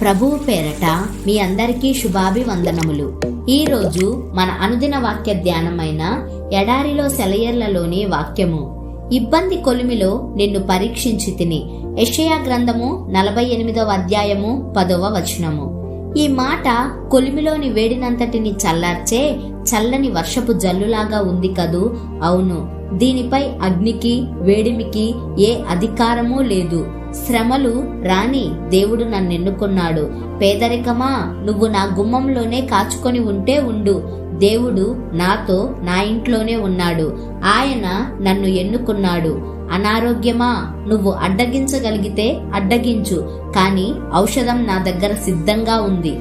ప్రభువు పేరట మీ అందరికీ శుభాభివందనములు. ఈరోజు మన అనుదిన వాక్య ధ్యానమైన ఎడారిలో సెలయర్లలోని వాక్యము. ఇబ్బంది కొలిమిలో నిన్ను పరీక్షించి తిని. యెషయా గ్రంథము 48వ అధ్యాయము 10వ వచనము. ఈ మాట కొలిమిలోని వేడినంతటిని చల్లార్చే చల్లని వర్షపు జల్లులాగా ఉంది కదూ. అవును, దీనిపై అగ్నికి వేడిమికి ఏ అధికారమూ లేదు. శ్రమలు రాని, దేవుడు నన్నెన్నుకున్నాడు. పేదరికమా, నువ్వు నా గుమ్మంలోనే కాచుకొని ఉంటే ఉండు. దేవుడు నాతో నా ఇంట్లోనే ఉన్నాడు. ఆయన నన్ను ఎన్నుకున్నాడు. అనారోగ్యమా, నువ్వు అడ్డగించగలిగితే అడ్డగించు, కానీ ఔషధం నా దగ్గర సిద్ధంగా ఉంది.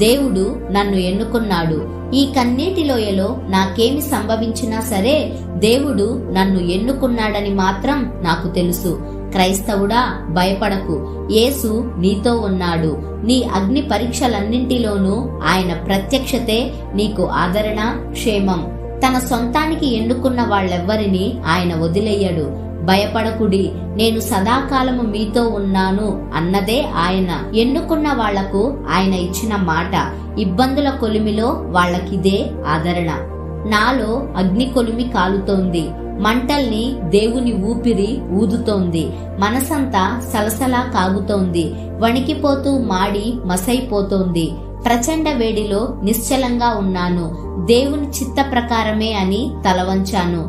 దేవుడు నన్ను ఎన్నుకున్నాడు. ఈ కన్నీటి లోయలో నాకేమి సంభవించినా సరే దేవుడు నన్ను ఎన్నుకున్నాడని మాత్రం నాకు తెలుసు. క్రైస్తవుడా, భయపడకు, యేసు నీతో ఉన్నాడు. నీ అగ్ని పరీక్షలన్నింటిలోనూ ఆయన ప్రత్యక్షతే నీకు ఆదరణ, క్షేమం. తన సొంతానికి ఎన్నుకున్న వాళ్ళెవ్వరినీ ఆయన వదిలేయడు. భయపడకుడి, నేను సదాకాలము మీతో ఉన్నాను అన్నదే ఆయన. ఎన్నుకున్న వాళ్లకు ఆయన ఇచ్చిన మాట. ఇబ్బందుల కొలిమిలో వాళ్ళకిదే ఆదరణ. నాలో అగ్ని కొలిమి కాలుతోంది. మంటల్ని దేవుని ఊపిరి ఊదుతోంది. మనసంతా సలసలా కాగుతోంది. వణికిపోతూ మాడి మసైపోతోంది. ప్రచండ వేడిలో నిశ్చలంగా ఉన్నాను. దేవుని చిత్త ప్రకారమే అని తలవంచాను.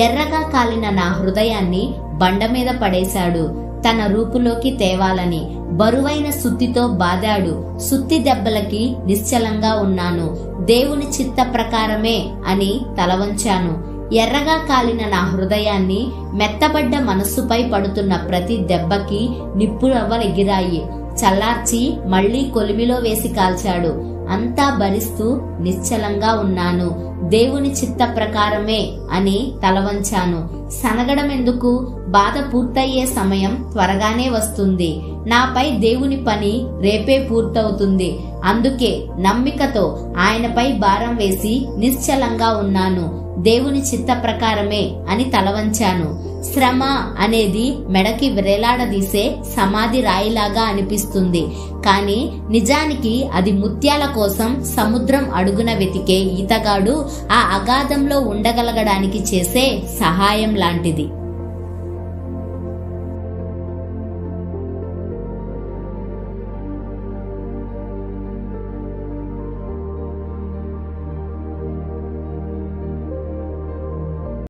ఎర్రగా కాలిన నా హృదయాన్ని బండ మీద పడేశాడు. తన రూపులోకి తేవాలని బరువైన సుత్తితో బాదాడు. సుత్తి దెబ్బలకి నిశ్చలంగా ఉన్నాను. దేవుని చిత్త ప్రకారమే అని తలవంచాను. ఎర్రగా కాలిన నా హృదయాన్ని, మెత్తబడ్డ మనస్సుపై పడుతున్న ప్రతి దెబ్బకి నిప్పురవ్వలెగిరాయి. చల్లార్చి మళ్లీ కొలిమిలో వేసి కాల్చాడు. అంతా భరిస్తూ నిశ్చలంగా ఉన్నాను. దేవుని చిత్త ప్రకారమే అని తలవంచాను. సనగడమెందుకు? బాధ పూర్తయ్యే సమయం త్వరగానే వస్తుంది. నాపై దేవుని పని రేపే పూర్తవుతుంది. అందుకే నమ్మికతో ఆయనపై భారం వేసి నిశ్చలంగా ఉన్నాను. దేవుని చిత్త ప్రకారమే అని తలవంచాను. శ్రమ అనేది మెడకి వ్రేలాడదీసే సమాధి రాయిలాగా అనిపిస్తుంది, కానీ నిజానికి అది ముత్యాల కోసం సముద్రం అడుగున వెతికే ఈతగాడు ఆ అగాధంలో ఉండగలగడానికి చేసే సహాయం లాంటిది.